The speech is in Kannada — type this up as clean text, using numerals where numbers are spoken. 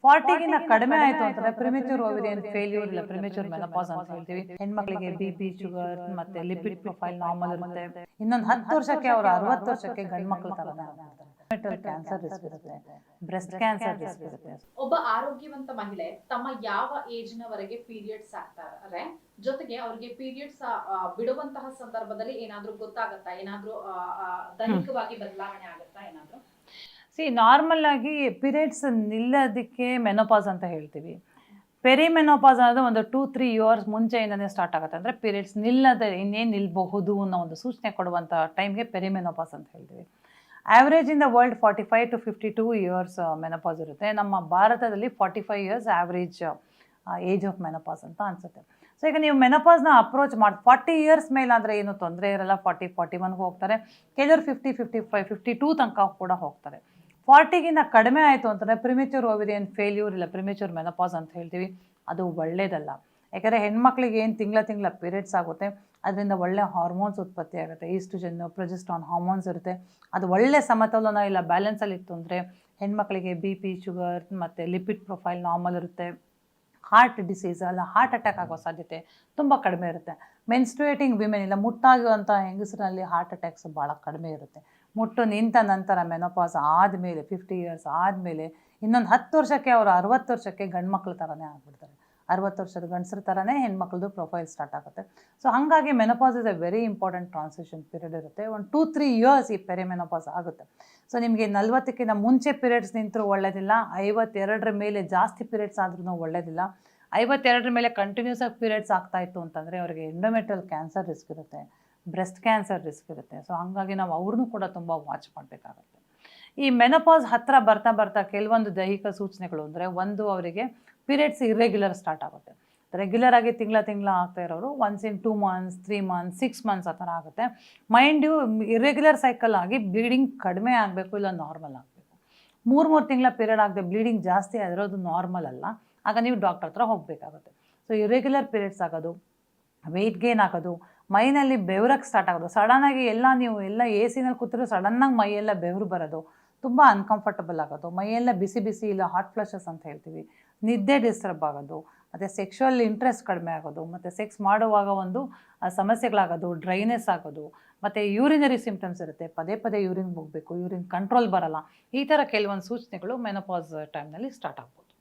40ಗಿಂತ ಕಡಿಮೆ ಆಯ್ತು ಅಂತಂದ್ರೆ ಪ್ರಿಮೆಚೂರ್ ಓವೇರಿಯನ್ ಫೇಲ್ಯೂರ್ ಇಲ್ಲ ಪ್ರಿಮೆಚೂರ್ ಮೆನೋಪಾಸ್ ಅಂತ ಹೇಳ್ತೀವಿ. ಹೆಣ್ಮಕ್ಳಿಗೆ BP, ಶುಗರ್ ಮತ್ತೆ ಲಿಪಿಡ್ ಪ್ರೊಫೈಲ್ ನಾರ್ಮಲ್ ಇರುತ್ತೆ. ಇನ್ನೊಂದು 10 ವರ್ಷಕ್ಕೆ ಅವರು 60 ವರ್ಷಕ್ಕೆ ಗಂಡು ಮಕ್ಕಳ ತರನೇ ಆಗ್ತಾರೆ. ಮೆಟಲ್ ಕ್ಯಾನ್ಸರ್ ರಿಸ್ಕ್ ಇರುತ್ತೆ, ಬ್ರೆಸ್ಟ್ ಕ್ಯಾನ್ಸರ್ ರಿಸ್ಕ್ ಇರುತ್ತೆ. ಒಬ್ಬ ಆರೋಗ್ಯವಂತ ಮಹಿಳೆ ತಮ್ಮ ಯಾವ ಏಜ್ ನವರೆಗೆ ಪೀರಿಯಡ್ಸ್ ಆಗ್ತಾರೆ, ಜೊತೆಗೆ ಅವ್ರಿಗೆ ಪೀರಿಯಡ್ಸ್ ಬಿಡುವಂತಹ ಸಂದರ್ಭದಲ್ಲಿ ಏನಾದ್ರೂ ಗೊತ್ತಾಗತ್ತಾ, ಏನಾದ್ರೂ ದೈಹಿಕವಾಗಿ ಬದಲಾವಣೆ ಆಗುತ್ತಾ ಏನಾದ್ರೂ? ನಾರ್ಮಲ್ ಆಗಿ ಪೀರಿಯಡ್ಸ್ ನಿಲ್ಲೋದಕ್ಕೆ ಮೆನೋಪಾಸ್ ಅಂತ ಹೇಳ್ತೀವಿ. ಪೆರಿಮೆನೋಪಾಸ್ ಅನ್ನೋದು ಒಂದು 2-3 ಇಯರ್ಸ್ ಮುಂಚೆಯಿಂದನೇ ಸ್ಟಾರ್ಟ್ ಆಗುತ್ತೆ. ಅಂದರೆ ಪೀರಿಯಡ್ಸ್ ನಿಲ್ಲದೆ ಇನ್ನೇನು ನಿಲ್ಬಹುದು ಅನ್ನೋ ಒಂದು ಸೂಚನೆ ಕೊಡುವಂಥ ಟೈಮ್ಗೆ ಪೆರಿಮೆನೋಪಾಸ್ ಅಂತ ಹೇಳ್ತೀವಿ. Average in the world 45 to 52 years menopause ಇರುತ್ತೆ. ನಮ್ಮ ಭಾರತದಲ್ಲಿ 45 years average age of menopause ಅಂತ ಅನಿಸುತ್ತೆ. ಸೊ ಈಗ ನೀವು ಮೆನೋಪಾಸ್ನ ಅಪ್ರೋಚ್ ಮಾಡಿ 40 ಇಯರ್ಸ್ ಮೇಲಾದರೆ ಏನು ತೊಂದರೆ ಇರಲ್ಲ. 40-41ಗೆ ಹೋಗ್ತಾರೆ, ಕೆಲವರು 50-55 52 ತನಕ ಕೂಡ ಹೋಗ್ತಾರೆ. 40ಗಿಂತ ಕಡಿಮೆ ಆಯಿತು ಅಂತಂದರೆ ಪ್ರಿಮೆಚೂರ್ ಓವೇರಿಯನ್ ಫೇಲ್ಯೂರ್ ಇಲ್ಲ ಪ್ರಿಮೆಚೂರ್ ಮೆನೋಪಾಸ್ ಅಂತ ಹೇಳ್ತೀವಿ. ಅದು ಒಳ್ಳೆಯದಲ್ಲ. ಯಾಕಂದರೆ ಹೆಣ್ಮಕ್ಳಿಗೆ ಏನು ತಿಂಗಳ ಪೀರಿಯಡ್ಸ್ ಆಗುತ್ತೆ, ಅದರಿಂದ ಒಳ್ಳೆ ಹಾರ್ಮೋನ್ಸ್ ಉತ್ಪತ್ತಿ ಆಗುತ್ತೆ. ಈಸ್ಟ್ರೋಜನ್, ಪ್ರೊಜೆಸ್ಟ್ರಾನ್ ಹಾರ್ಮೋನ್ಸ್ ಇರುತ್ತೆ. ಅದು ಒಳ್ಳೆ ಸಮತೋಲನ ಇಲ್ಲ ಬ್ಯಾಲೆನ್ಸಲ್ಲಿ ಇತ್ತು ಅಂದರೆ ಹೆಣ್ಮಕ್ಳಿಗೆ BP, ಶುಗರ್ ಮತ್ತು ಲಿಪಿಡ್ ಪ್ರೊಫೈಲ್ ನಾರ್ಮಲ್ ಇರುತ್ತೆ. ಹಾರ್ಟ್ ಡಿಸೀಸ್ ಅಲ್ಲ ಹಾರ್ಟ್ ಅಟ್ಯಾಕ್ ಆಗೋ ಸಾಧ್ಯತೆ ತುಂಬ ಕಡಿಮೆ ಇರುತ್ತೆ. ಮೆನ್ಸ್ಟ್ರುಯೇಟಿಂಗ್ ವಿಮೆನ್ ಇಲ್ಲ ಮುಟ್ಟಾಗುವಂಥ ಹೆಂಗಸರಲ್ಲಿ ಹಾರ್ಟ್ ಅಟ್ಯಾಕ್ಸ್ ಭಾಳ ಕಡಿಮೆ ಇರುತ್ತೆ. ಮುಟ್ಟು ನಿಂತ ನಂತರ ಮೆನೋಪಾಸ್ ಆದಮೇಲೆ 50 ಇಯರ್ಸ್ ಆದಮೇಲೆ ಇನ್ನೊಂದು 10 ವರ್ಷಕ್ಕೆ ಅವರು 60 ವರ್ಷಕ್ಕೆ ಗಂಡು ಮಕ್ಳ ಥರನೇ ಆಗಿಬಿಡ್ತಾರೆ. 60 ವರ್ಷದ ಗಂಡಸ್ರ ಥರನೇ ಹೆಣ್ಮಕ್ಳದ್ದು ಪ್ರೊಫೈಲ್ ಸ್ಟಾರ್ಟ್ ಆಗುತ್ತೆ. ಸೊ ಹಾಗಾಗಿ menopause is A very important transition period ಇರುತ್ತೆ. ಒಂದು 2-3 ಇಯರ್ಸ್ ಈ ಪೆರಿಮೆನೋಪಾಸ್ ಆಗುತ್ತೆ. ಸೊ ನಿಮಗೆ 40ಕ್ಕಿಂತ ಮುಂಚೆ ಪೀರಿಯಡ್ಸ್ ನಿಂತರೂ ಒಳ್ಳೆಯದಿಲ್ಲ, 52ರ ಮೇಲೆ ಜಾಸ್ತಿ ಪೀರಿಯಡ್ಸ್ ಆದ್ರೂ ಒಳ್ಳೆಯದಿಲ್ಲ. 52ರ ಮೇಲೆ ಕಂಟಿನ್ಯೂಸ್ ಆಗಿ ಪೀರಿಯಡ್ಸ್ ಆಗ್ತಾಯಿತ್ತು ಅಂತಂದರೆ ಅವರಿಗೆ ಎಂಡೋಮೆಟ್ರಿಯಲ್ ಕ್ಯಾನ್ಸರ್ ರಿಸ್ಕ್ ಇರುತ್ತೆ, ಬ್ರೆಸ್ಟ್ ಕ್ಯಾನ್ಸರ್ ರಿಸ್ಕ್ ಇರುತ್ತೆ. ಸೊ ಹಾಗಾಗಿ ನಾವು ಅವ್ರನ್ನೂ ಕೂಡ ತುಂಬ ವಾಚ್ ಮಾಡಬೇಕಾಗುತ್ತೆ. ಈ ಮೆನೋಪಾಸ್ ಹತ್ತಿರ ಬರ್ತಾ ಬರ್ತಾ ಕೆಲವೊಂದು ದೈಹಿಕ ಸೂಚನೆಗಳು ಅಂದರೆ, ಒಂದು ಅವರಿಗೆ ಪೀರಿಯಡ್ಸ್ ಇರ್ರೆಗ್ಯುಲರ್ ಸ್ಟಾರ್ಟ್ ಆಗುತ್ತೆ. ರೆಗ್ಯುಲರ್ ಆಗಿ ತಿಂಗಳ ಆಗ್ತಾ ಇರೋರು once in 2 months 3 months 6 months ಆ ಥರ ಆಗುತ್ತೆ. ಮೈಂಡ್ ಇರ್ರೆಗ್ಯುಲರ್ ಸೈಕಲ್ ಆಗಿ ಬ್ಲೀಡಿಂಗ್ ಕಡಿಮೆ ಆಗಬೇಕು, ಇಲ್ಲ ನಾರ್ಮಲ್ ಆಗಬೇಕು. 3 ತಿಂಗಳ ಪೀರಿಯಡ್ ಆಗದೆ ಬ್ಲೀಡಿಂಗ್ ಜಾಸ್ತಿ ಆಗಿರೋದು ನಾರ್ಮಲ್ ಅಲ್ಲ. ಆಗ ನೀವು ಡಾಕ್ಟರ್ ಹತ್ರ ಹೋಗಬೇಕಾಗುತ್ತೆ. ಸೊ ಇರ್ರೆಗ್ಯುಲರ್ ಪೀರಿಯಡ್ಸ್ ಆಗೋದು, ವೆಯ್ಟ್ ಗೇನ್ ಆಗೋದು, ಮೈನಲ್ಲಿ ಬೆವರಕ್ಕೆ ಸ್ಟಾರ್ಟ್ ಆಗೋದು, ಸಡನ್ನಾಗಿ ಎಲ್ಲ AC-ನಲ್ಲಿ ಕೂತಿರೋ ಸಡನ್ನಾಗಿ ಮೈಯೆಲ್ಲ ಬೆವರು ಬರೋದು, ತುಂಬ ಅನ್ಕಂಫರ್ಟಬಲ್ ಆಗೋದು, ಮೈಯೆಲ್ಲ ಬಿಸಿ ಇಲ್ಲ ಹಾಟ್ ಫ್ಲಶಸ್ ಅಂತ ಹೇಳ್ತೀವಿ, ನಿದ್ದೆ ಡಿಸ್ಟರ್ಬ್ ಆಗೋದು, ಮತ್ತು ಸೆಕ್ಷುವಲ್ ಇಂಟ್ರೆಸ್ಟ್ ಕಡಿಮೆ ಆಗೋದು, ಮತ್ತು ಸೆಕ್ಸ್ ಮಾಡುವಾಗ ಒಂದು ಸಮಸ್ಯೆಗಳಾಗೋದು, ಡ್ರೈನೆಸ್ ಆಗೋದು, ಮತ್ತು ಯೂರಿನರಿ ಸಿಂಪ್ಟಮ್ಸ್ ಇರುತ್ತೆ, ಪದೇ ಯೂರಿನ್ ಹೋಗಬೇಕು, ಯೂರಿನ್ ಕಂಟ್ರೋಲ್ ಬರಲ್ಲ. ಈ ಥರ ಕೆಲವೊಂದು ಸೂಚನೆಗಳು ಮೆನೋಪಾಸ್ ಟೈಮ್ನಲ್ಲಿ ಸ್ಟಾರ್ಟ್ ಆಗ್ಬೋದು.